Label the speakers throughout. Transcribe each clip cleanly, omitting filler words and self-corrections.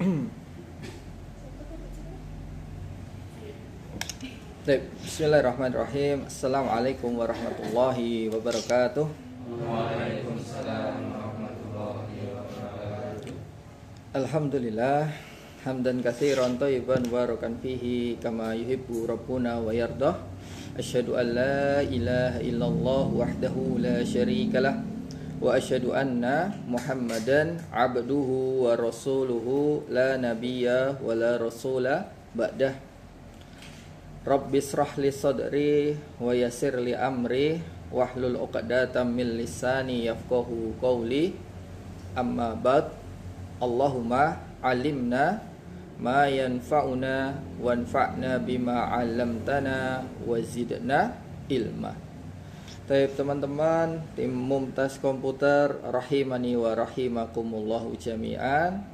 Speaker 1: Bismillahirrahmanirrahim. Assalamualaikum warahmatullahi wabarakatuh.
Speaker 2: Waalaikumsalam warahmatullahi wabarakatuh.
Speaker 1: Alhamdulillah hamdan katsiran thayyiban barakan fihi kama yuhibbu rabbuna wa yardah. Asyhadu an la ilaha illallah wahdahu la syarikalah wa asyhadu anna Muhammadan abduhu wa rasuluhu la nabiyya wa la rasula ba'dah. Rabbi israh li sadri wa yassir li amri wahlul 'uqdatam min lisani yafqahu qawli. Amma ba'd. Allahumma 'allimna ma yanfa'una wanfa'na bima 'allamtana wa zidna ilma. Baik teman-teman, tim Mumtaz Komputer rahimani wa rahimakumullah jami'an.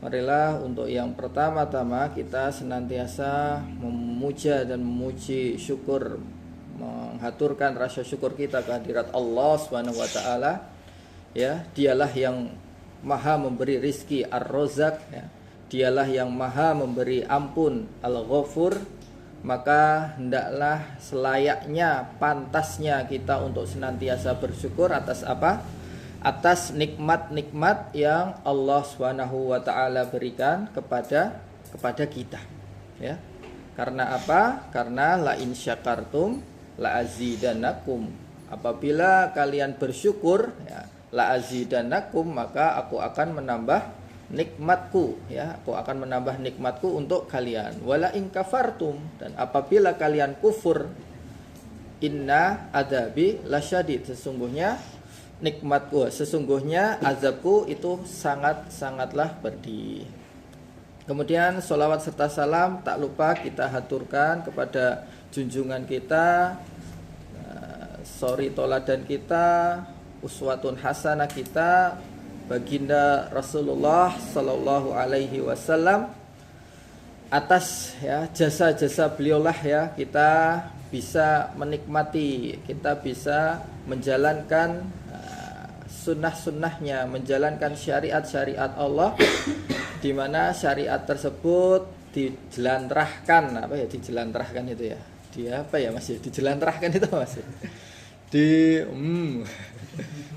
Speaker 1: Marilah untuk yang pertama-tama kita senantiasa memuja dan memuji syukur, menghaturkan rasa syukur kita kehadirat Allah Subhanahu wa taala. Ya, dialah yang Maha memberi rizki Ar-Razzaq, ya. Dialah yang Maha memberi ampun Al-Ghafur. Maka hendaklah selayaknya, pantasnya kita untuk senantiasa bersyukur atas apa? Atas nikmat-nikmat yang Allah Subhanahu wa taala berikan kepada kita, ya. Karena apa? Karena la in syakartum la azidannakum. Apabila kalian bersyukur, ya, la azidannakum, maka aku akan menambah nikmatku, ya. Aku akan menambah nikmatku untuk kalian. Wala in kafartum, dan apabila kalian kufur, inna adabi lasyadid, sesungguhnya azabku itu sangatlah pedih. Kemudian sholawat serta salam tak lupa kita haturkan kepada junjungan kita, sori toladan kita, uswatun hasanah kita, baginda Rasulullah sallallahu alaihi wasallam. Atas, ya, jasa-jasa beliaulah, ya, kita bisa menikmati, kita bisa menjalankan sunnah-sunnahnya, menjalankan syariat-syariat Allah, di mana syariat tersebut dijelantrahkan, dijelantrahkan itu ya, dijelantrahkan itu masih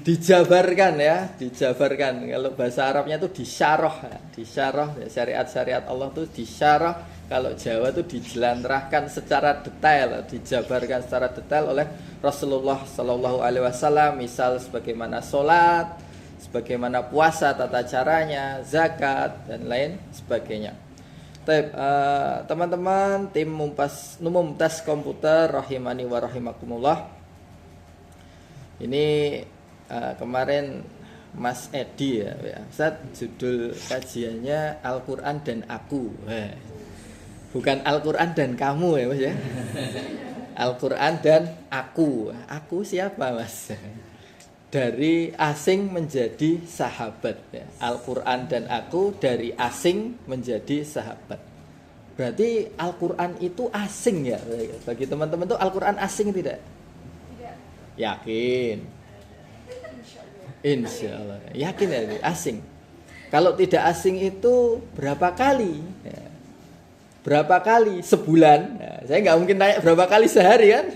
Speaker 1: dijabarkan, ya, dijabarkan. Kalau bahasa Arabnya itu disyarah, syariat-syariat Allah itu disyarah. Kalau Jawa itu dijelantrahkan secara detail, dijabarkan secara detail oleh Rasulullah Sallallahu Alaihi Wasallam. Misal sebagaimana sholat, sebagaimana puasa tata caranya, zakat dan lain sebagainya. Teman-teman tim Mumtaz Komputer rahimani wa rahimakumullah. Ini kemarin Mas Edi, ya, Ustaz, judul kajiannya Al-Quran dan Aku. Bukan Al-Quran dan kamu, ya Mas, ya. Al-Quran dan aku. Aku siapa, Mas? Dari asing menjadi sahabat, ya. Al-Quran dan aku dari asing menjadi sahabat. Berarti Al-Quran itu asing, ya. Bagi teman-teman itu Al-Quran asing tidak? Tidak. Yakin? Insya Allah. Yakin, ya, asing. Kalau tidak asing itu berapa kali? Ya. Berapa kali sebulan? Nah, saya nggak mungkin tanya berapa kali sehari, kan?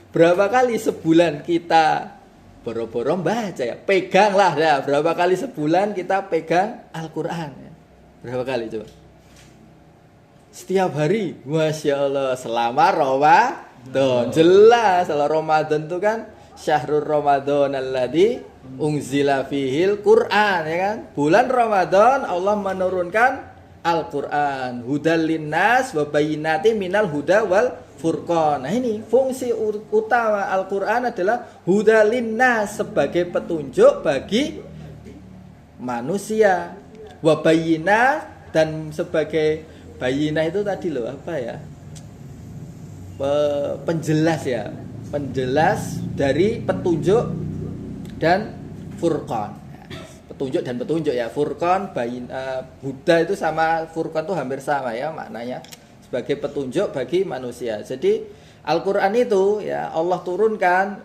Speaker 1: Berapa kali sebulan kita boro-boro baca, ya? Peganglah, ya. Berapa kali sebulan kita pegang Al-Quran, ya? Berapa kali coba? Setiap hari, Masya Allah, selama Ramadan. Jelas, kalau Ramadan itu kan Syahrul Ramadan alladzi unzila fihil Quran, ya kan? Bulan Ramadan Allah menurunkan Al-Quran, hudal linnas wa bayyinatin minal huda wal furqan. Nah, ini fungsi utama Al-Quran adalah hudal linnas, sebagai petunjuk bagi manusia, wa bayyinat, dan sebagai bayyinah itu tadi loh, apa ya, penjelas, ya, penjelas dari petunjuk dan furqan. Petunjuk dan petunjuk, ya. Furqan, Buddha itu sama Furqan itu hampir sama, ya, maknanya, sebagai petunjuk bagi manusia. Jadi Al-Quran itu, ya, Allah turunkan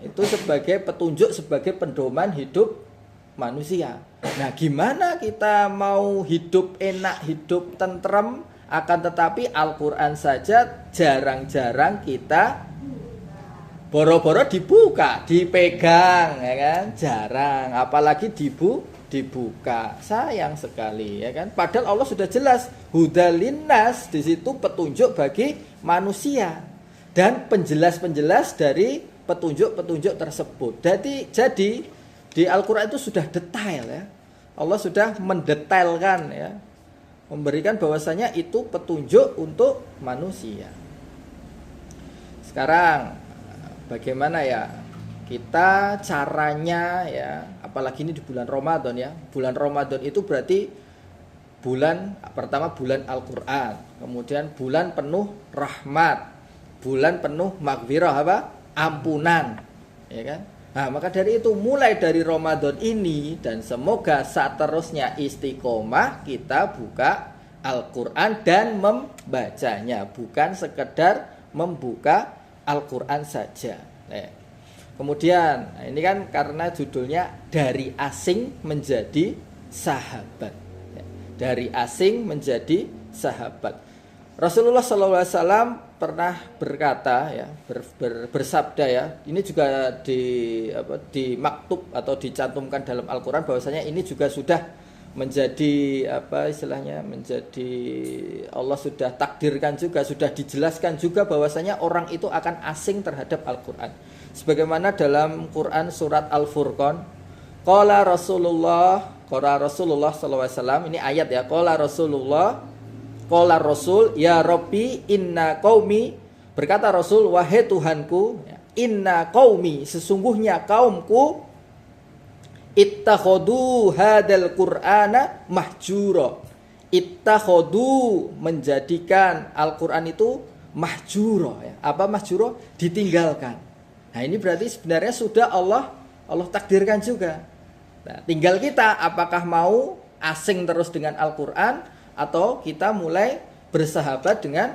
Speaker 1: itu sebagai petunjuk, sebagai pedoman hidup manusia. Nah, gimana kita mau hidup enak, hidup tentrem, akan tetapi Al-Quran saja jarang-jarang kita boro-boro dibuka, dipegang, ya kan? Jarang, apalagi dibuka. Sayang sekali, ya kan? Padahal Allah sudah jelas, hudalinnas, di situ petunjuk bagi manusia dan penjelas-penjelas dari petunjuk-petunjuk tersebut. Jadi di Al-Quran itu sudah detail, ya. Allah sudah mendetailkan, ya, memberikan bahwasanya itu petunjuk untuk manusia. Sekarang bagaimana ya kita caranya, ya, apalagi ini di bulan Ramadan, ya. Bulan Ramadan itu berarti bulan pertama bulan Al-Quran, kemudian bulan penuh rahmat, bulan penuh maghfirah, apa? Ampunan, ya kan? Nah, maka dari itu mulai dari Ramadan ini dan semoga seterusnya istiqomah kita buka Al-Quran dan membacanya, bukan sekedar membuka Al-Quran saja. Nah, kemudian ini kan karena judulnya dari asing menjadi sahabat, dari asing menjadi sahabat. Rasulullah SAW pernah berkata, ya, bersabda, ya, ini juga di maktub atau dicantumkan dalam Al-Quran bahwasanya ini juga sudah menjadi menjadi Allah sudah takdirkan juga, sudah dijelaskan juga bahwasanya orang itu akan asing terhadap Al-Quran. Sebagaimana dalam Quran surat Al-Furqan, qala Rasulullah SAW, ini ayat, ya, qala Rasul, ya Rabbi inna qaumi, berkata Rasul, wahai Tuhanku, inna qaumi, sesungguhnya kaumku, ittakhadu hadal qur'ana mahjura, ittakhadu, menjadikan Al-Quran itu mahjura, ya. Apa mahjura? Ditinggalkan. Nah, ini berarti sebenarnya sudah Allah takdirkan juga. Nah, tinggal kita apakah mau asing terus dengan Al-Quran atau kita mulai bersahabat dengan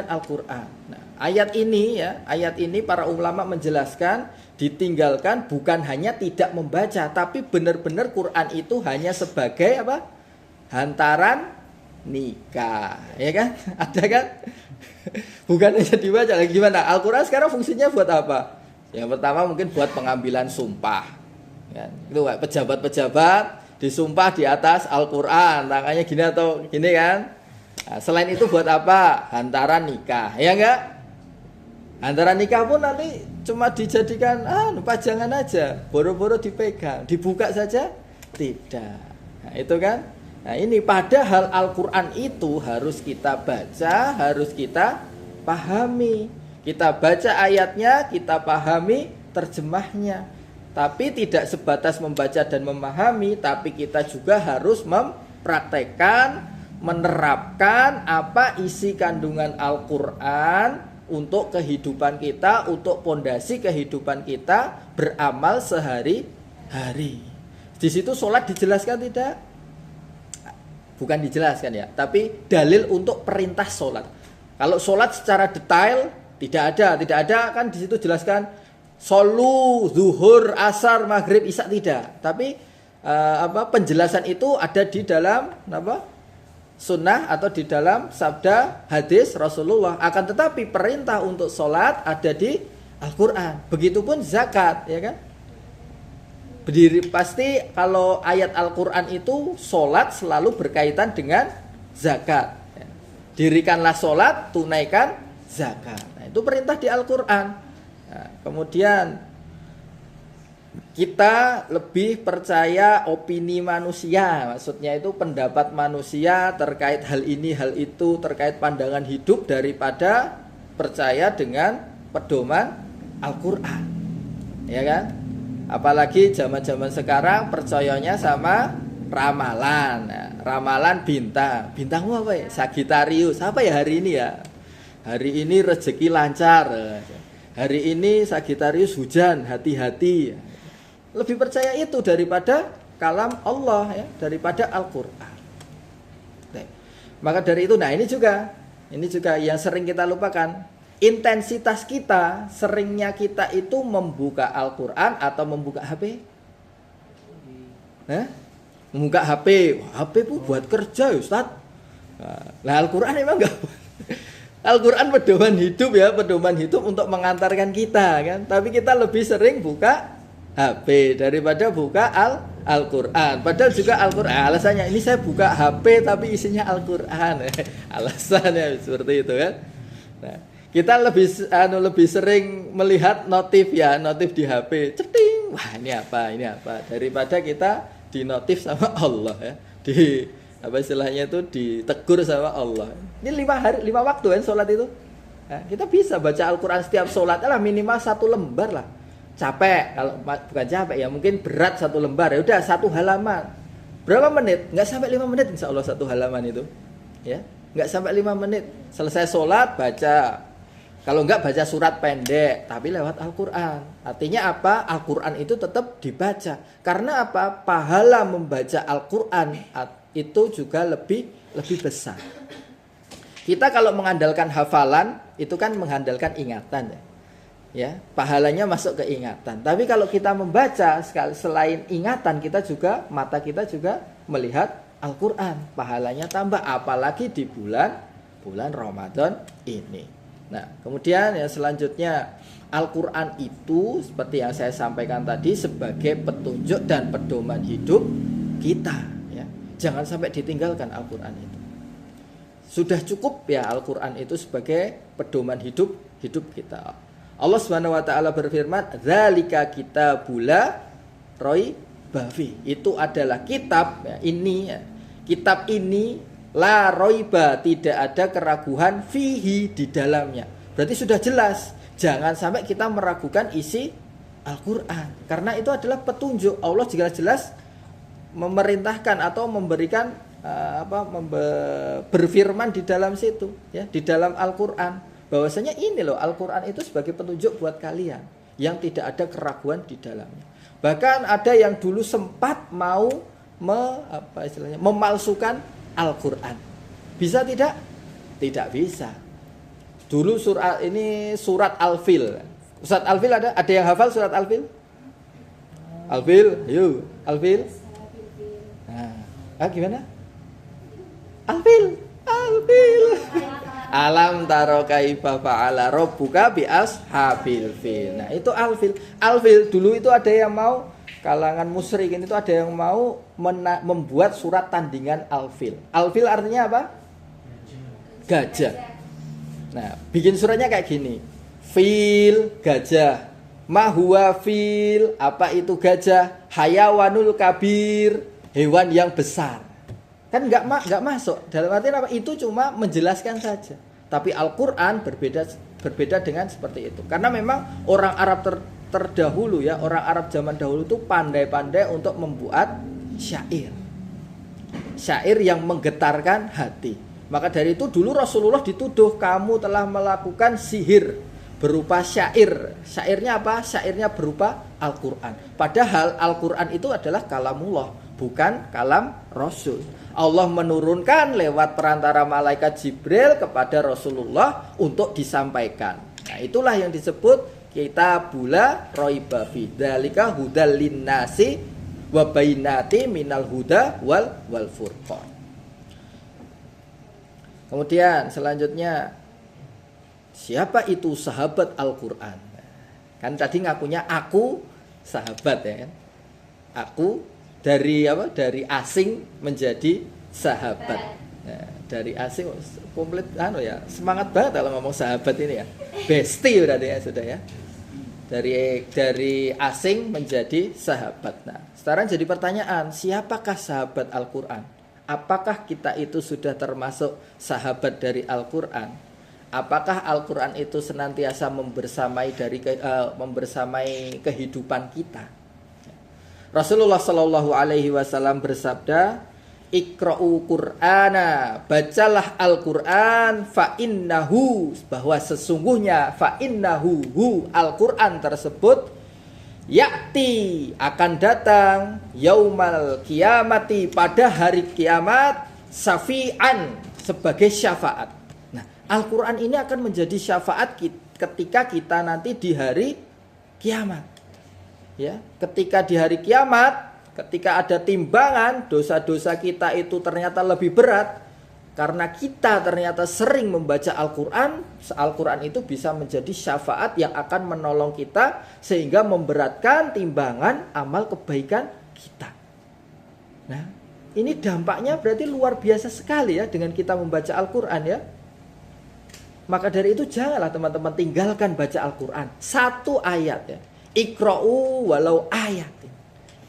Speaker 1: Al-Quran. Nah, ayat ini para ulama menjelaskan ditinggalkan bukan hanya tidak membaca, tapi benar-benar Quran itu hanya sebagai apa? Hantaran nikah, ya kan? Ada kan? Bukan hanya dibaca. Lagi gimana? Al-Quran sekarang fungsinya buat apa? Yang pertama mungkin buat pengambilan sumpah, kan? Itu pejabat-pejabat disumpah di atas Al-Quran, tangannya gini atau gini, kan? Nah, selain itu buat apa? Hantaran nikah, ya enggak? Hantaran nikah pun nanti cuma dijadikan pajangan aja, boro-boro dipegang, dibuka saja tidak. Nah, itu kan? Nah, ini padahal Al-Quran itu harus kita baca, harus kita pahami. Kita baca ayatnya, kita pahami terjemahnya. Tapi tidak sebatas membaca dan memahami, tapi kita juga harus mempraktekkan, menerapkan apa isi kandungan Al-Quran untuk kehidupan kita, untuk pondasi kehidupan kita beramal sehari-hari. Di situ sholat dijelaskan tidak? Bukan dijelaskan, ya, tapi dalil untuk perintah sholat. Kalau sholat secara detail tidak ada kan di situ jelaskan Sholu, zuhur, asar, maghrib, isya, tidak. Tapi penjelasan itu ada di dalam sunnah atau di dalam sabda hadis Rasulullah. Akan tetapi perintah untuk sholat ada di Al-Quran. Begitupun zakat, ya kan? Pasti kalau ayat Al-Quran itu sholat selalu berkaitan dengan zakat. Dirikanlah sholat, tunaikan zakat. Nah, itu perintah di Al-Quran. Nah, kemudian kita lebih percaya opini manusia, maksudnya itu pendapat manusia terkait hal ini, hal itu, terkait pandangan hidup daripada percaya dengan pedoman Al-Quran, ya kan? Apalagi zaman-zaman sekarang percayanya sama ramalan, nah, ramalan bintang. Bintangmu apa ya? Sagittarius. Apa ya hari ini ya? Hari ini rezeki lancar. Hari ini Sagittarius hujan, hati-hati. Lebih percaya itu daripada kalam Allah, ya, daripada Al-Quran. Maka dari itu, ini juga yang sering kita lupakan. Intensitas kita, seringnya kita itu membuka Al-Quran atau membuka HP? Membuka HP. Wah, HP itu buat kerja ya Ustaz. Nah, Al-Quran emang enggak. Al-Quran pedoman hidup ya, pedoman hidup untuk mengantarkan kita kan. Tapi kita lebih sering buka HP daripada buka Al-Quran. Padahal juga Al-Quran. Alasannya ini saya buka HP tapi isinya Al-Quran. Alasannya seperti itu kan. Nah, kita lebih sering melihat notif di HP. Ceting. Wah, ini apa daripada kita dinotif sama Allah ya. Apa istilahnya itu ditegur sama Allah. Ini 5 waktu kan sholat itu. Nah, kita bisa baca Al-Quran setiap sholat lah minimal 1 lembar lah. Capek, kalau bukan capek ya mungkin berat 1 lembar ya udah 1 halaman. Berapa menit? Nggak sampai 5 menit insya Allah 1 halaman itu. Ya, nggak sampai 5 menit. Selesai sholat baca. Kalau nggak baca surat pendek tapi lewat Al-Quran. Artinya apa? Al-Quran itu tetap dibaca. Karena apa? Pahala membaca Al-Quran itu juga lebih besar. Kita kalau mengandalkan hafalan itu kan mengandalkan ingatan ya, pahalanya masuk ke ingatan. Tapi kalau kita membaca selain ingatan mata kita juga melihat Al-Quran, pahalanya tambah, apalagi di bulan Ramadan ini. Nah, kemudian ya selanjutnya Al-Quran itu seperti yang saya sampaikan tadi sebagai petunjuk dan pedoman hidup kita. Jangan sampai ditinggalkan Al-Quran itu. Sudah cukup ya Al-Quran itu sebagai pedoman hidup kita. Allah Subhanahu wa taala berfirman, "Dzalika kitabula raiba fi." Itu adalah kitab ya, ini ya. Kitab ini la raiba, tidak ada keraguan fihi di dalamnya. Berarti sudah jelas. Jangan sampai kita meragukan isi Al-Quran. Karena itu adalah petunjuk. Allah jelas-jelas memerintahkan atau memberikan berfirman di dalam situ ya, di dalam Al-Qur'an bahwasanya ini loh Al-Qur'an itu sebagai petunjuk buat kalian yang tidak ada keraguan di dalamnya. Bahkan ada yang dulu sempat mau memalsukan Al-Qur'an. Bisa tidak? Tidak bisa. Dulu surat Al-Fil. Ustaz Al-Fil ada yang hafal surat Al-Fil? Al-Fil, yuk, Al-Fil. Gimana? Alfil. Alam taro kaifa fa'ala rabbuka bi ashabil fil. Nah, itu Alfil. Alfil dulu itu ada yang mau kalangan musyrikin itu ada yang mau membuat surat tandingan Alfil. Alfil artinya apa? Gajah. Nah, bikin suratnya kayak gini. Fil gajah. Ma huwa fil, apa itu gajah? Hayawanul kabir, hewan yang besar. Kan nggak masuk. Dalam artian apa? Itu cuma menjelaskan saja. Tapi Al-Quran berbeda dengan seperti itu. Karena memang orang Arab terdahulu ya, orang Arab zaman dahulu itu pandai-pandai untuk membuat syair. Syair yang menggetarkan hati. Maka dari itu dulu Rasulullah dituduh kamu telah melakukan sihir berupa syair. Syairnya apa? Syairnya berupa Al-Quran. Padahal Al-Quran itu adalah kalamullah, bukan kalam Rasul. Allah menurunkan lewat perantara malaikat Jibril kepada Rasulullah untuk disampaikan. Nah, itulah yang disebut kitabula raiba fi. Dzalika hudal linnasi wa bainati minal huda wal furqan. Kemudian selanjutnya, siapa itu sahabat Al-Quran? Kan tadi ngakunya aku sahabat ya kan? Aku dari asing menjadi sahabat. Nah, dari asing komplit ya, semangat banget kalau ngomong sahabat ini ya. Bestie berarti ya sudah ya. Dari asing menjadi sahabat. Nah, sekarang jadi pertanyaan, siapakah sahabat Al-Quran? Apakah kita itu sudah termasuk sahabat dari Al-Quran? Apakah Al-Quran itu senantiasa membersamai kehidupan kita? Rasulullah Shallallahu Alaihi Wasallam bersabda, Iqra'u Qur'ana, bacalah Al-Quran, fa innahu, bahwa sesungguhnya fa innahu Al-Quran tersebut yakti akan datang yaumal kiamati, pada hari kiamat, syafi'an, sebagai syafaat. Nah, Al-Quran ini akan menjadi syafaat ketika kita nanti di hari kiamat. Ya, ketika di hari kiamat Ketika ada timbangan, dosa-dosa kita itu ternyata lebih berat karena kita ternyata sering membaca Al-Quran. Al-Quran itu bisa menjadi syafaat yang akan menolong kita sehingga memberatkan timbangan amal kebaikan kita. Nah, ini dampaknya berarti luar biasa sekali ya dengan kita membaca Al-Quran ya. Maka dari itu janganlah teman-teman tinggalkan baca Al-Quran. Satu ayat ya. Iqra'u walau ayat.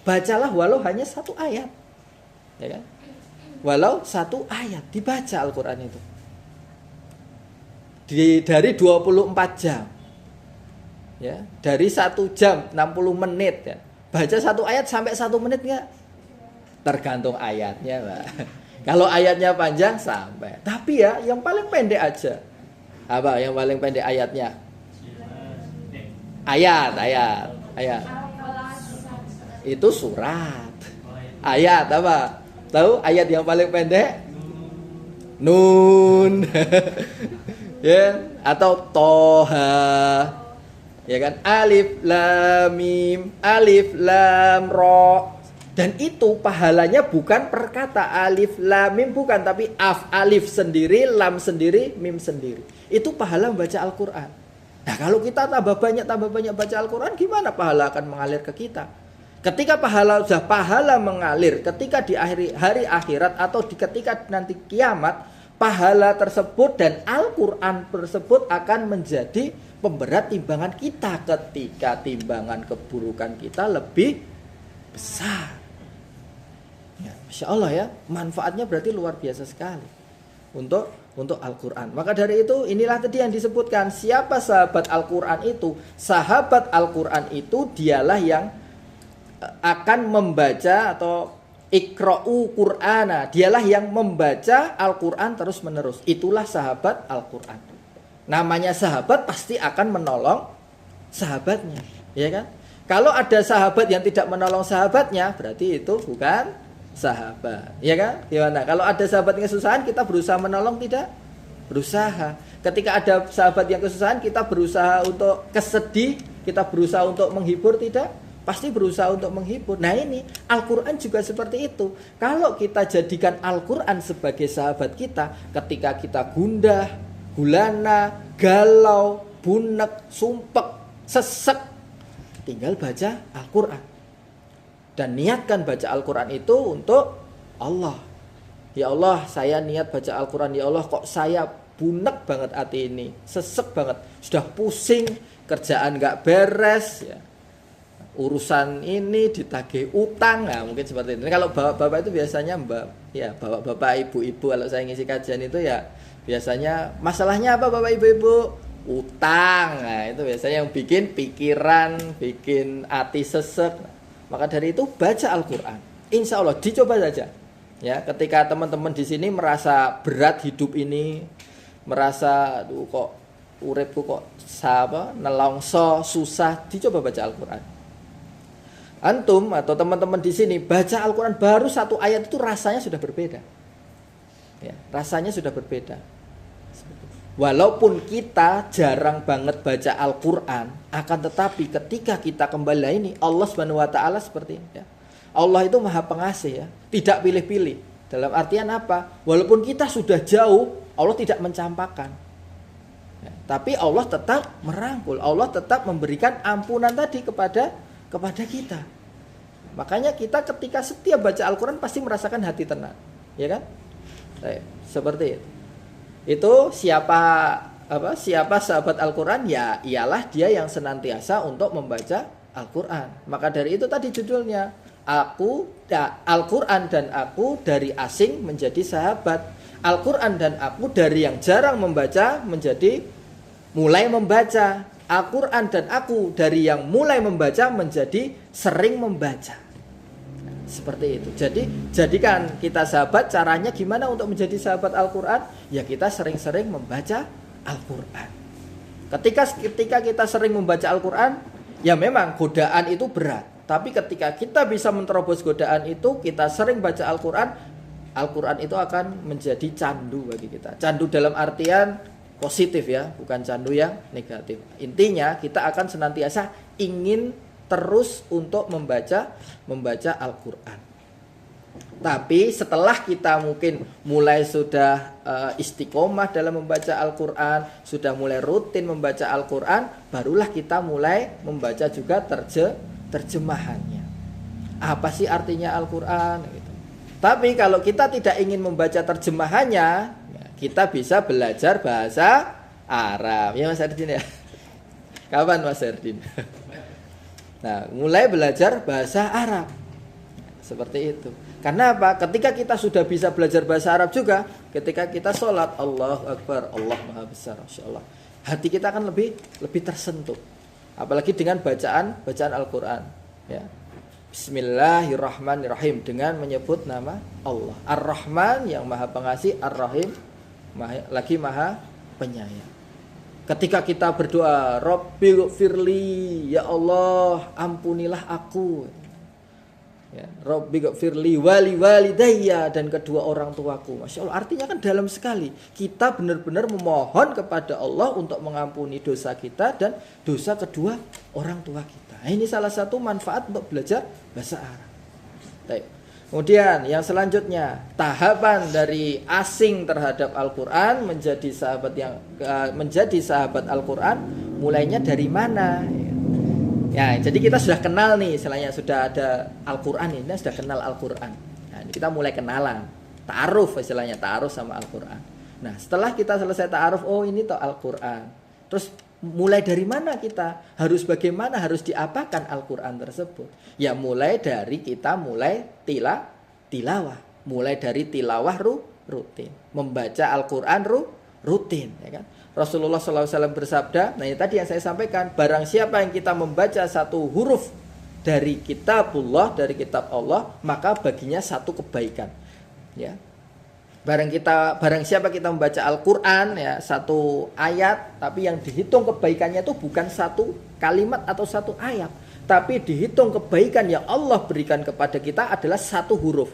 Speaker 1: Bacalah walau hanya satu ayat. Ya kan? Walau satu ayat dibaca Al-Quran itu. Dari 24 jam. Ya, dari 1 jam 60 menit ya. Baca satu ayat sampai 1 menit enggak? Tergantung ayatnya, Pak. Kalau ayatnya panjang sampai. Tapi ya yang paling pendek aja. Apa yang paling pendek ayatnya? Ayat. Itu surat. Ayat apa? Tahu ayat yang paling pendek? Nun. Ya, atau Toha. Ya kan? Alif lam mim, alif lam ra. Dan itu pahalanya bukan per kata alif lam mim bukan, tapi alif sendiri, lam sendiri, mim sendiri. Itu pahala membaca Al-Qur'an. Nah, kalau kita tambah banyak baca Al-Qur'an, gimana pahala akan mengalir ke kita? Ketika pahala mengalir, ketika di hari akhirat atau ketika nanti kiamat, pahala tersebut dan Al-Quran tersebut akan menjadi pemberat timbangan kita ketika timbangan keburukan kita lebih besar. Ya, Masya Allah ya, manfaatnya berarti luar biasa sekali untuk Al-Quran. Maka dari itu inilah tadi yang disebutkan, siapa sahabat Al-Quran itu? Sahabat Al-Quran itu dialah yang akan membaca atau iqra'u Qur'ana, dialah yang membaca Al-Quran terus menerus. Itulah sahabat Al-Quran. Namanya sahabat pasti akan menolong sahabatnya, ya kan? Kalau ada sahabat yang tidak menolong sahabatnya, berarti itu bukan sahabat, ya kan? Gimana? Kalau ada sahabat yang kesusahan, kita berusaha menolong tidak? Berusaha. Ketika ada sahabat yang kesusahan, kita berusaha untuk kesedih, kita berusaha untuk menghibur tidak? Pasti berusaha untuk menghibur. Nah ini Al-Quran juga seperti itu. Kalau kita jadikan Al-Quran sebagai sahabat kita, ketika kita gundah, gulana, galau, bunek, sumpek, sesek, tinggal baca Al-Quran. Dan niatkan baca Al-Quran itu untuk Allah. Ya Allah, saya niat baca Al-Quran. Ya Allah, kok saya bunek banget hati ini, sesek banget, sudah pusing, kerjaan gak beres ya. Urusan ini ditagih utang, nah mungkin seperti itu. Kalau bapak-bapak itu biasanya bapak-bapak, ibu-ibu kalau saya ngisi kajian itu ya biasanya masalahnya apa bapak ibu-ibu? Utang. Nah, itu biasanya yang bikin pikiran, bikin hati sesek. Maka dari itu baca Al-Qur'an. Insya Allah dicoba saja. Ya, ketika teman-teman di sini merasa berat hidup ini, merasa kok uripku kok nelongso, susah, dicoba baca Al-Qur'an. Antum atau teman-teman di sini baca Al-Quran baru satu ayat itu rasanya sudah berbeda. Ya, rasanya sudah berbeda. Walaupun kita jarang banget baca Al-Quran, akan tetapi ketika kita kembali ini Allah Subhanahu Wa Taala seperti ini. Ya. Allah itu Maha Pengasih ya, tidak pilih-pilih. Dalam artian apa? Walaupun kita sudah jauh, Allah tidak mencampakkan. Ya, tapi Allah tetap merangkul, Allah tetap memberikan ampunan tadi kepada kita. Makanya kita ketika setiap baca Al-Quran pasti merasakan hati tenang, ya kan? Seperti itu. Itu siapa sahabat Al-Quran? Ya ialah dia yang senantiasa untuk membaca Al-Quran. Maka dari itu tadi judulnya, Al-Quran dan aku dari asing menjadi sahabat. Al-Quran dan aku dari yang jarang membaca menjadi mulai membaca. Al-Quran dan aku dari yang mulai membaca menjadi sering membaca. Seperti itu. Jadi jadikan kita sahabat, caranya gimana untuk menjadi sahabat Al-Quran? Ya kita sering-sering membaca Al-Quran. Ketika kita sering membaca Al-Quran, ya memang godaan itu berat. Tapi ketika kita bisa menerobos godaan itu, kita sering baca Al-Quran, Al-Quran itu akan menjadi candu bagi kita. Candu dalam artian positif ya, bukan candu yang negatif. Intinya kita akan senantiasa ingin terus untuk membaca Al-Quran. Tapi setelah kita mungkin mulai sudah istiqomah dalam membaca Al-Quran, sudah mulai rutin membaca Al-Quran, barulah kita mulai membaca juga terjemahannya. Apa sih artinya Al-Quran? Gitu. Tapi kalau kita tidak ingin membaca terjemahannya, kita bisa belajar bahasa Arab. Ya Mas Erdin ya? Kapan Mas Erdin? Nah, mulai belajar bahasa Arab. Seperti itu. Karena apa? Ketika kita sudah bisa belajar bahasa Arab juga, ketika kita sholat, Allahu Akbar, Allah Maha Besar, Masya Allah, hati kita akan lebih tersentuh. Apalagi dengan bacaan Al-Quran. Ya. Bismillahirrahmanirrahim, dengan menyebut nama Allah. Ar-Rahman yang Maha Pengasih, Ar-Rahim lagi Maha Penyayang. Ketika kita berdoa, Rabbighfirli, ya Allah, ampunilah aku. Ya, Rabbighfirli wali walidayya, dan kedua orang tuaku. Masya Allah, artinya kan dalam sekali. Kita benar-benar memohon kepada Allah untuk mengampuni dosa kita dan dosa kedua orang tua kita. Nah, ini salah satu manfaat untuk belajar bahasa Arab. Baik. Kemudian yang selanjutnya, tahapan dari asing terhadap Al-Quran menjadi sahabat Al-Quran, mulainya dari mana? Ya, jadi kita sudah kenal nih, istilahnya sudah ada Al-Quran ini, sudah kenal Al-Quran. Nah, ini kita mulai kenalan, ta'aruf istilahnya, ta'aruf sama Al-Quran. Nah, setelah kita selesai ta'aruf, oh ini toh Al-Quran. Terus mulai dari mana kita? Bagaimana harus diapakan Al-Quran tersebut? Ya mulai dari kita tilawah. Mulai dari tilawah rutin. Membaca Al-Quran rutin, ya kan? Rasulullah SAW bersabda, nah ini tadi yang saya sampaikan, barang siapa yang kita membaca satu huruf dari kitabullah, dari kitab Allah, maka baginya satu kebaikan. Ya. Barang siapa kita membaca Al-Quran, ya, satu ayat, tapi yang dihitung kebaikannya itu bukan satu kalimat atau satu ayat, tapi dihitung kebaikan yang Allah berikan kepada kita adalah satu huruf.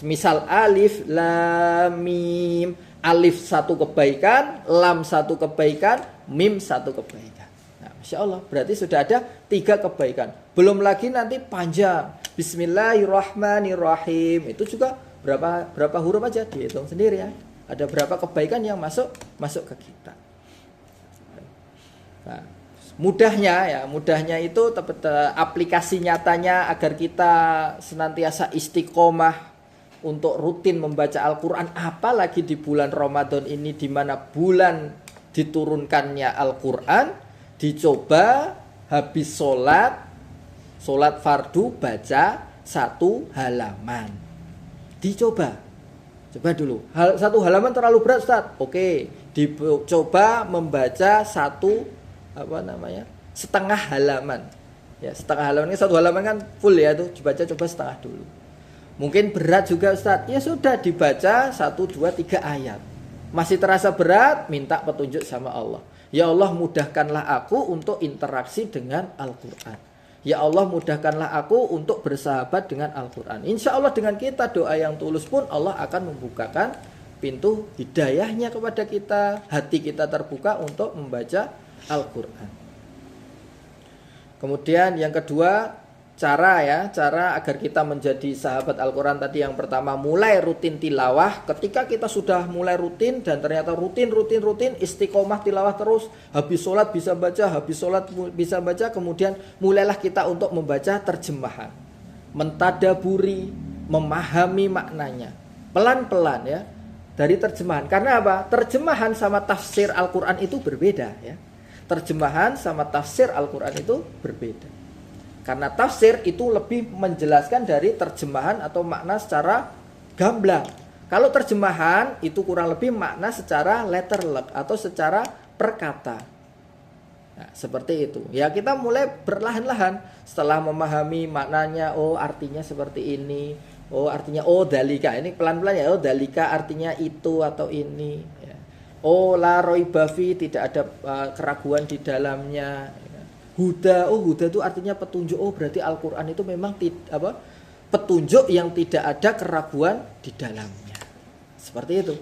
Speaker 1: Misal alif, lam, mim. Alif satu kebaikan, lam satu kebaikan, mim satu kebaikan. Nah, Masya Allah, berarti sudah ada 3 kebaikan. Belum lagi nanti panjang. Bismillahirrahmanirrahim. Itu juga berapa huruf aja, dihitung sendiri ya. Ada berapa kebaikan yang masuk ke kita. Nah, mudahnya itu aplikasi nyatanya agar kita senantiasa istiqomah untuk rutin membaca Al-Quran, apalagi di bulan Ramadan ini, di mana bulan diturunkannya Al-Quran. Dicoba habis sholat fardu baca 1 halaman. Coba dulu. 1 halaman terlalu berat Ustaz. Oke, dicoba membaca setengah halaman. Ya, setengah halaman ini 1 halaman kan full ya, tuh dibaca coba setengah dulu. Mungkin berat juga Ustaz. Ya sudah, dibaca 1, 2, 3 ayat. Masih terasa berat, minta petunjuk sama Allah. Ya Allah, mudahkanlah aku untuk interaksi dengan Al-Quran. Ya Allah, mudahkanlah aku untuk bersahabat dengan Al-Quran. Insya Allah dengan kita doa yang tulus pun Allah akan membukakan pintu hidayahnya kepada kita. Hati kita terbuka untuk membaca Al-Quran. Kemudian yang kedua, cara agar kita menjadi sahabat Al-Quran tadi, yang pertama mulai rutin tilawah. Ketika kita sudah mulai rutin dan ternyata rutin istiqomah tilawah terus, habis sholat bisa baca, kemudian mulailah kita untuk membaca terjemahan, mentadaburi, memahami maknanya pelan-pelan ya dari terjemahan. Karena apa? Terjemahan sama tafsir Al-Quran itu berbeda ya. Terjemahan sama tafsir Al-Quran itu berbeda. Karena tafsir itu lebih menjelaskan dari terjemahan atau makna secara gamblang. Kalau terjemahan itu kurang lebih makna secara letterlek atau secara perkata. Nah, seperti itu. Ya, kita mulai perlahan-lahan setelah memahami maknanya, oh artinya seperti ini. Oh artinya dalika. Ini pelan-pelan ya. Oh dalika artinya itu atau ini. Ya. Oh la raiba fi, tidak ada keraguan di dalamnya. Huda, huda itu artinya petunjuk. Oh berarti Al-Quran itu memang petunjuk yang tidak ada keraguan di dalamnya. Seperti itu.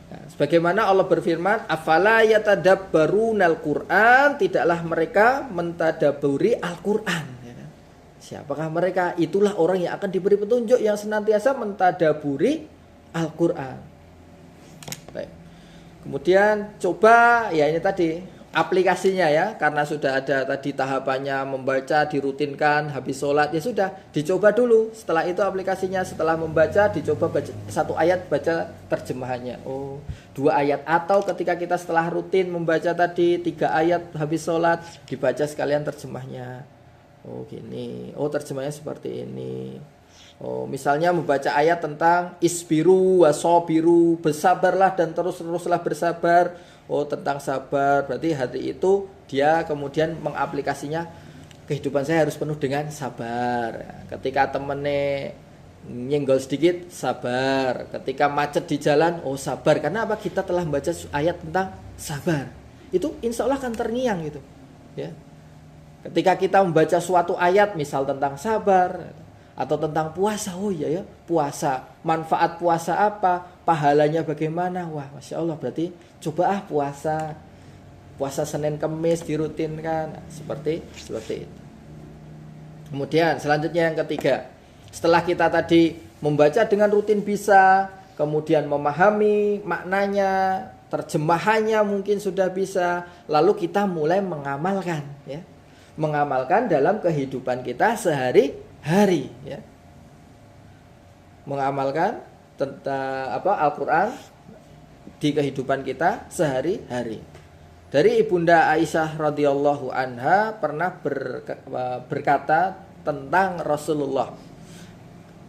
Speaker 1: Nah, sebagaimana Allah berfirman, afala yatadabbarunal Qur'an, tidaklah mereka mentadaburi Al-Qur'an. Ya kan? Siapakah mereka? Itulah orang yang akan diberi petunjuk, yang senantiasa mentadaburi Al-Qur'an. Baik. Kemudian coba, ya ini tadi aplikasinya ya, karena sudah ada tadi tahapannya membaca, dirutinkan, habis sholat, ya sudah, dicoba dulu. Setelah itu aplikasinya, setelah membaca, dicoba baca satu ayat, baca terjemahannya. Oh, 2 ayat. Atau ketika kita setelah rutin membaca tadi 3 ayat habis sholat, dibaca sekalian terjemahnya. Oh gini, oh terjemahnya seperti ini. Oh, misalnya membaca ayat tentang isbiru wasobiru, bersabarlah dan terus-teruslah bersabar. Oh, tentang sabar, berarti hari itu dia kemudian mengaplikasinya, kehidupan saya harus penuh dengan sabar. Ketika temennya nyenggol sedikit, sabar. Ketika macet di jalan, oh sabar. Karena apa? Kita telah membaca ayat tentang sabar. Itu insya Allah akan terngiang gitu. Ya. Ketika kita membaca suatu ayat, misal tentang sabar atau tentang puasa, oh iya ya, puasa. Manfaat puasa apa? Pahalanya bagaimana? Wah, Masya Allah, berarti coba puasa Senin Kemis dirutinkan. Nah, seperti itu. Kemudian selanjutnya yang ketiga, setelah kita tadi membaca dengan rutin bisa, kemudian memahami maknanya, terjemahannya mungkin sudah bisa, lalu kita mulai mengamalkan, ya, mengamalkan dalam kehidupan kita sehari-hari, ya, mengamalkan tentang Al-Quran di kehidupan kita sehari-hari. Dari Ibunda Aisyah radhiyallahu anha pernah berkata tentang Rasulullah,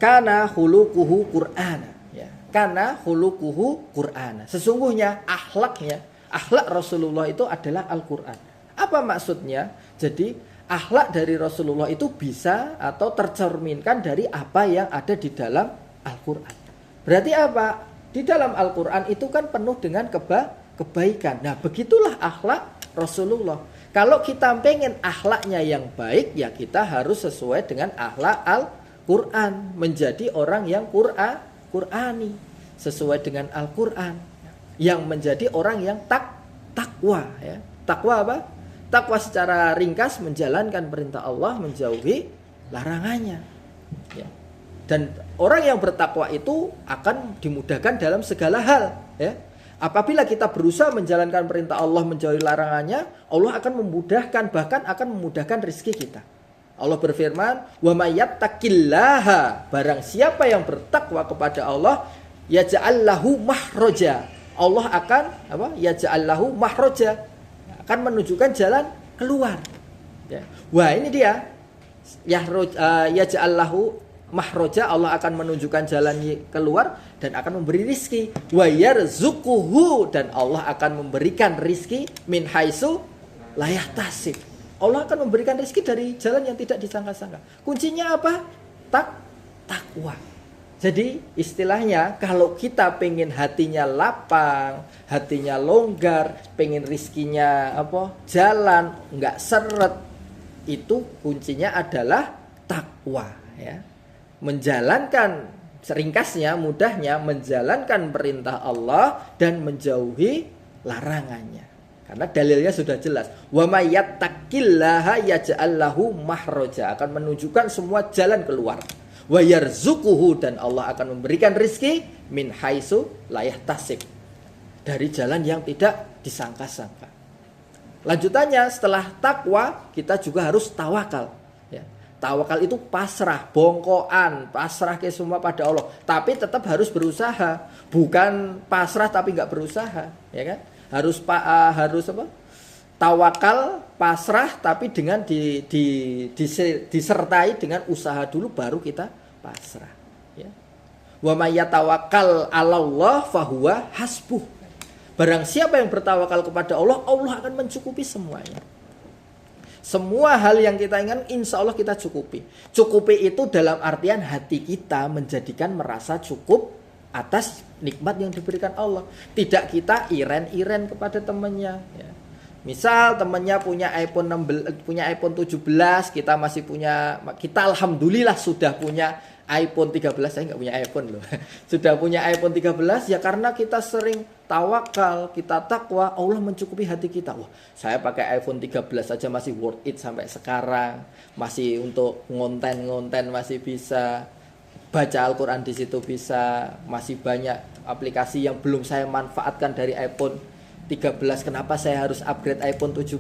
Speaker 1: kana khuluquhu Qur'ana, ya. Kana khuluquhu Qur'ana. Sesungguhnya akhlak Rasulullah itu adalah Al-Qur'an. Apa maksudnya? Jadi akhlak dari Rasulullah itu bisa atau tercerminkan dari apa yang ada di dalam Al-Qur'an. Berarti apa? Di dalam Al-Quran itu kan penuh dengan kebaikan. Nah, begitulah akhlak Rasulullah. Kalau kita pengen akhlaknya yang baik, ya kita harus sesuai dengan akhlak Al-Quran. Menjadi orang yang Qur'ani. Sesuai dengan Al-Quran. Yang menjadi orang yang takwa. Ya. Takwa apa? Takwa secara ringkas menjalankan perintah Allah, menjauhi larangannya. Ya. Dan orang yang bertakwa itu akan dimudahkan dalam segala hal, ya. Apabila kita berusaha menjalankan perintah Allah, menjauhi larangannya, Allah akan memudahkan, bahkan akan memudahkan rezeki kita. Allah berfirman, "Wa may yattaqillaha", barang siapa yang bertakwa kepada Allah, yaj'al lahu mahraja. Allah akan yaj'al lahu mahraja, akan menunjukkan jalan keluar. Ya. Wah, ini dia. Yaj'al lahu mahroja, Allah akan menunjukkan jalan keluar dan akan memberi rizki. Wa yarzuquhu, dan Allah akan memberikan rizki min haitsu la yahtasib. Allah akan memberikan rizki dari jalan yang tidak disangka-sangka. Kuncinya apa? Takwa. Jadi istilahnya, kalau kita pengen hatinya lapang, hatinya longgar, pengen rizkinya jalan, nggak seret, itu kuncinya adalah takwa, ya. Menjalankan, seringkasnya, mudahnya, menjalankan perintah Allah dan menjauhi larangannya. Karena dalilnya sudah jelas. Wa may yattaqillaha yaj'al lahu mahraja, akan menunjukkan semua jalan keluar. Wa yarzuquhu, dan Allah akan memberikan rizki min haitsu la yahtasib, dari jalan yang tidak disangka-sangka. Lanjutannya, setelah takwa kita juga harus tawakal, ya. Tawakal itu pasrah, bongkoan, pasrah ke semua pada Allah. Tapi tetap harus berusaha. Bukan pasrah tapi nggak berusaha, ya kan? Harus tawakal, pasrah, tapi dengan disertai dengan usaha dulu, baru kita pasrah. Ya. Wa may yatawakkal 'alallah fahuwa hasbuh. Barang siapa yang bertawakal kepada Allah, Allah akan mencukupi semuanya. Semua hal yang kita inginkan, insya Allah kita cukupi. Cukupi itu dalam artian hati kita menjadikan merasa cukup atas nikmat yang diberikan Allah. Tidak kita iren-iren kepada temannya. Ya. Misal temannya punya iPhone 16, punya iPhone 17, kita masih punya, kita alhamdulillah sudah punya iPhone 13, saya nggak punya iPhone loh. Sudah punya iPhone 13 ya karena kita sering tawakal, kita takwa, Allah mencukupi hati kita. Wah, saya pakai iPhone 13 saja masih worth it sampai sekarang. Masih untuk ngonten-ngonten masih bisa. Baca Al-Quran di situ bisa. Masih banyak aplikasi yang belum saya manfaatkan dari iPhone 13. Kenapa saya harus upgrade iPhone 17?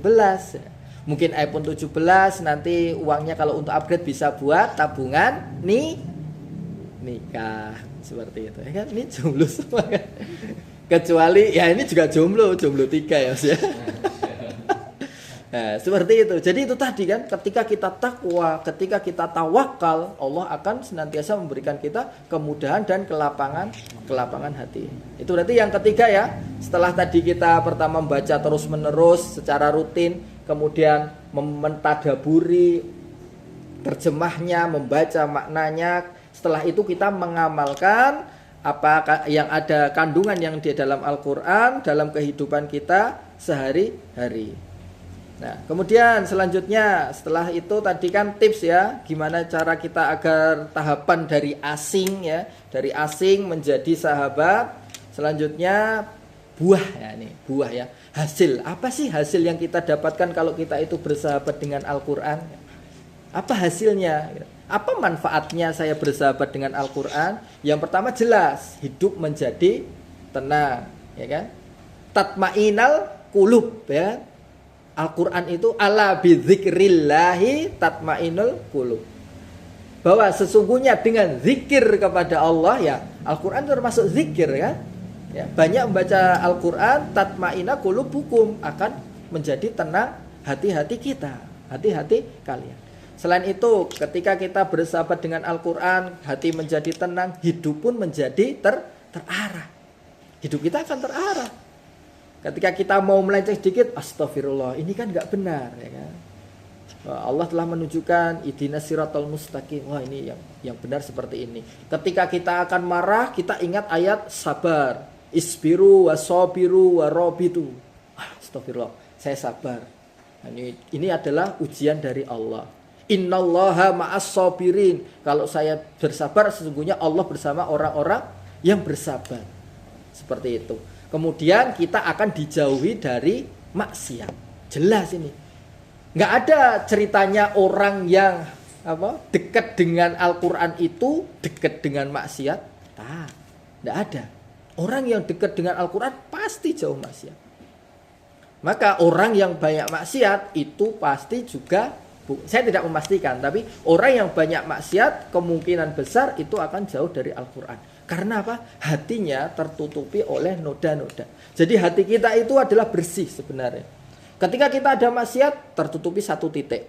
Speaker 1: Mungkin iPhone 17 nanti uangnya kalau untuk upgrade bisa buat tabungan nikah seperti itu ya kan, ini jomblo semua kan, kecuali ya ini juga jomblo 3 ya Mas ya. Nah, seperti itu. Jadi itu tadi kan, ketika kita takwa, ketika kita tawakal, Allah akan senantiasa memberikan kita kemudahan dan kelapangan hati. Itu berarti yang ketiga ya. Setelah tadi kita pertama membaca terus menerus secara rutin, kemudian mentadaburi terjemahnya, membaca maknanya. Setelah itu kita mengamalkan apa yang ada kandungan yang di dalam Al-Quran dalam kehidupan kita sehari-hari. Nah, kemudian selanjutnya setelah itu tadi kan tips ya, gimana cara kita agar tahapan dari asing ya, dari asing menjadi sahabat. Selanjutnya buah ya, ini buah ya. Hasil, apa sih hasil yang kita dapatkan kalau kita itu bersahabat dengan Al-Quran? Apa hasilnya? Apa manfaatnya saya bersahabat dengan Al-Quran? Yang pertama jelas, hidup menjadi tenang, ya kan? Tatmainal qulub ya. Al-Quran itu ala bidzikrillahi tatmainul qulub. Bahwa sesungguhnya dengan zikir kepada Allah ya, Al-Quran termasuk zikir ya. Ya, banyak membaca Al-Quran, tatmaina qulubukum, akan menjadi tenang hati-hati kita, hati-hati kalian. Selain itu, ketika kita bersahabat dengan Al-Quran, hati menjadi tenang, hidup pun menjadi terarah. Hidup kita akan terarah. Ketika kita mau melenceng sedikit, astagfirullah, ini kan nggak benar, ya kan? Allah telah menunjukkan ihdinas siratal mustaqim. Wah, ini yang benar seperti ini. Ketika kita akan marah, kita ingat ayat sabar. Isbiru wasobiru warobitu. Astagfirullah, saya sabar. Ini adalah ujian dari Allah. Innallaha ma'as sabirin. Kalau saya bersabar, sesungguhnya Allah bersama orang-orang yang bersabar. Seperti itu. Kemudian kita akan dijauhi dari maksiat. Jelas ini. Nggak ada ceritanya orang yang dekat dengan Al-Quran itu dekat dengan maksiat. Nggak ada. Orang yang dekat dengan Al-Quran pasti jauh maksiat. Maka orang yang banyak maksiat itu pasti juga, saya tidak memastikan, tapi orang yang banyak maksiat kemungkinan besar itu akan jauh dari Al-Quran. Karena apa? Hatinya tertutupi oleh noda-noda. Jadi hati kita itu adalah bersih sebenarnya. Ketika kita ada maksiat, tertutupi 1 titik.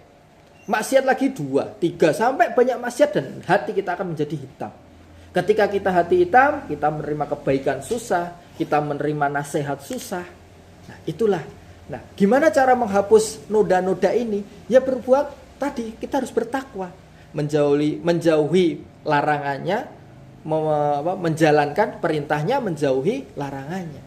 Speaker 1: Maksiat lagi 2, 3, sampai banyak maksiat dan hati kita akan menjadi hitam. Ketika kita hati hitam, kita menerima kebaikan susah, kita menerima nasihat susah. Nah, itulah. Nah, gimana cara menghapus noda-noda ini? Ya berbuat tadi, kita harus bertakwa. Menjauhi larangannya, menjalankan perintahnya, menjauhi larangannya.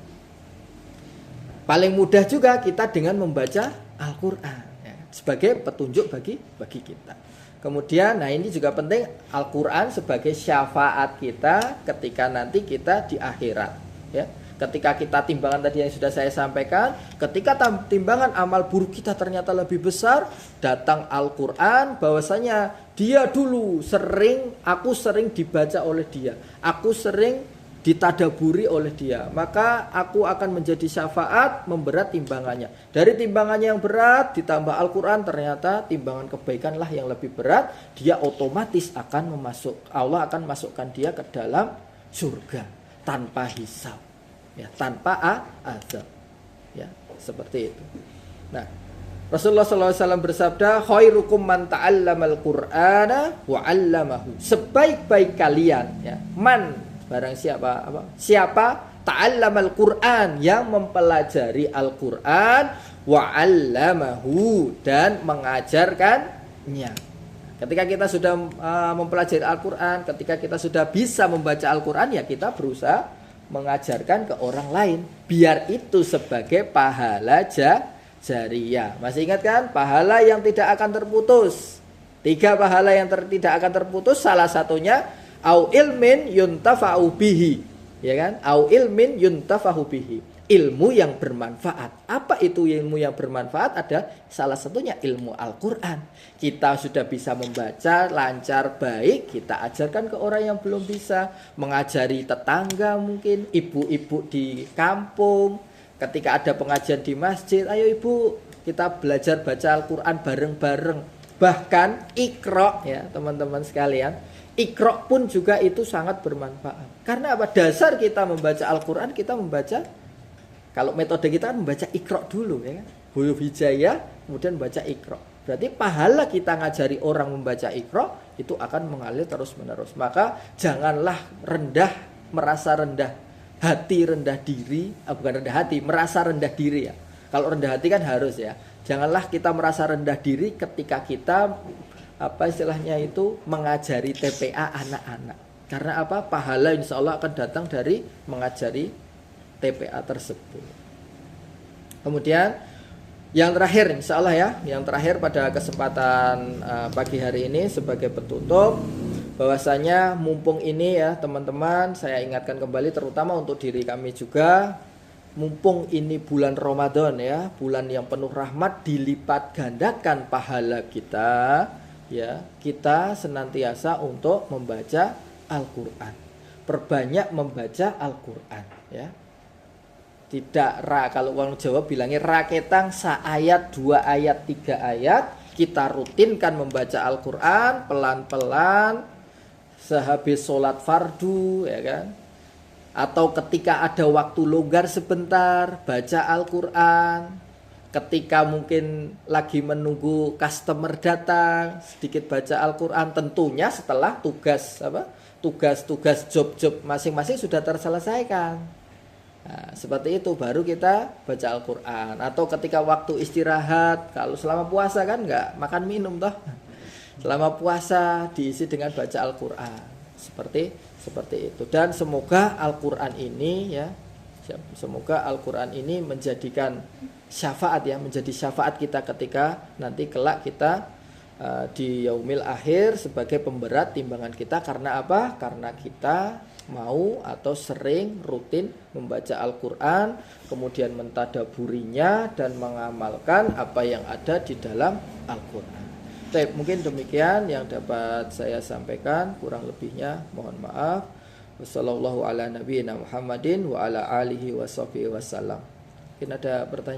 Speaker 1: Paling mudah juga kita dengan membaca Al-Quran ya, sebagai petunjuk bagi kita. Kemudian, nah ini juga penting, Al-Quran sebagai syafaat kita ketika nanti kita di akhirat. Ya, ketika kita timbangan tadi yang sudah saya sampaikan, ketika timbangan amal buruk kita ternyata lebih besar, datang Al-Quran, bahwasanya dia dulu aku sering dibaca oleh dia, aku sering ditadaburi oleh dia, maka aku akan menjadi syafaat, memberat timbangannya. Dari timbangannya yang berat ditambah Al-Quran, ternyata timbangan kebaikanlah yang lebih berat, dia otomatis akan Allah akan masukkan dia ke dalam surga tanpa hisab, ya, tanpa azab, ya, seperti itu. Nah, Rasulullah SAW bersabda, khairukum man ta'allamal Qur'ana wa 'allamahu. Sebaik-baik kalian, ya, barang siapa ta'allamal Qur'an, yang mempelajari Al-Qur'an, wa 'allamahu, dan mengajarkannya. Ketika kita sudah mempelajari Al-Qur'an, ketika kita sudah bisa membaca Al-Qur'an, ya kita berusaha mengajarkan ke orang lain, biar itu sebagai pahala jariyah. Masih ingat kan? Pahala yang tidak akan terputus. 3 pahala yang tidak akan terputus, salah satunya Au ilmin yuntafa'u bihi, ya kan? Au ilmin yuntafa'u bihi. Ilmu yang bermanfaat. Apa itu ilmu yang bermanfaat? Ada salah satunya ilmu Al-Quran. Kita sudah bisa membaca lancar baik, kita ajarkan ke orang yang belum bisa. Mengajari tetangga mungkin, ibu-ibu di kampung. Ketika ada pengajian di masjid, ayo ibu kita belajar baca Al-Quran bareng-bareng. Bahkan Iqra, ya teman-teman sekalian, Iqra pun juga itu sangat bermanfaat. Karena apa? Dasar kita membaca Al-Quran, kita membaca, kalau metode kita kan membaca Iqra dulu, ya kan? Huruf hijaiyah, kemudian baca Iqra. Berarti pahala kita ngajari orang membaca Iqra itu akan mengalir terus-menerus. Maka janganlah merasa rendah hati, rendah diri, bukan rendah hati, merasa rendah diri ya. Kalau rendah hati kan harus ya. Janganlah kita merasa rendah diri ketika kita istilahnya itu mengajari TPA anak-anak. Karena apa? Pahala insya Allah akan datang dari mengajari TPA tersebut. Kemudian yang terakhir insya Allah ya, yang terakhir pada kesempatan pagi hari ini sebagai penutup, bahwasanya mumpung ini ya teman-teman, saya ingatkan kembali terutama untuk diri kami juga, mumpung ini bulan Ramadan ya, bulan yang penuh rahmat, dilipat gandakan pahala kita ya, kita senantiasa untuk membaca Al-Quran, perbanyak membaca Al-Quran ya. Tidak kalau orang Jawa bilangnya raketang saayat, 2 ayat, 3 ayat. Kita rutinkan membaca Al-Quran pelan-pelan sehabis sholat fardu ya kan. Atau ketika ada waktu longgar sebentar baca Al-Quran. Ketika mungkin lagi menunggu customer datang sedikit baca Al-Quran. Tentunya setelah tugas-tugas job-job masing-masing sudah terselesaikan. Nah, seperti itu baru kita baca Al-Quran. Atau ketika waktu istirahat, kalau selama puasa kan nggak makan minum toh. Selama puasa diisi dengan baca Al-Quran. Seperti itu. Dan semoga Al-Quran ini ya, semoga Al-Quran ini menjadikan syafaat ya, menjadi syafaat kita ketika nanti kelak kita di yaumil akhir sebagai pemberat timbangan kita. Karena apa? Karena kita mau atau sering rutin membaca Al-Quran, kemudian mentadaburinya dan mengamalkan apa yang ada di dalam Al-Quran. Baik, mungkin demikian yang dapat saya sampaikan, kurang lebihnya mohon maaf. Wassallallahu ala nabiyina Muhammadin wa ala alihi wa sahbihi wasallam. Mungkin ada pertanyaan.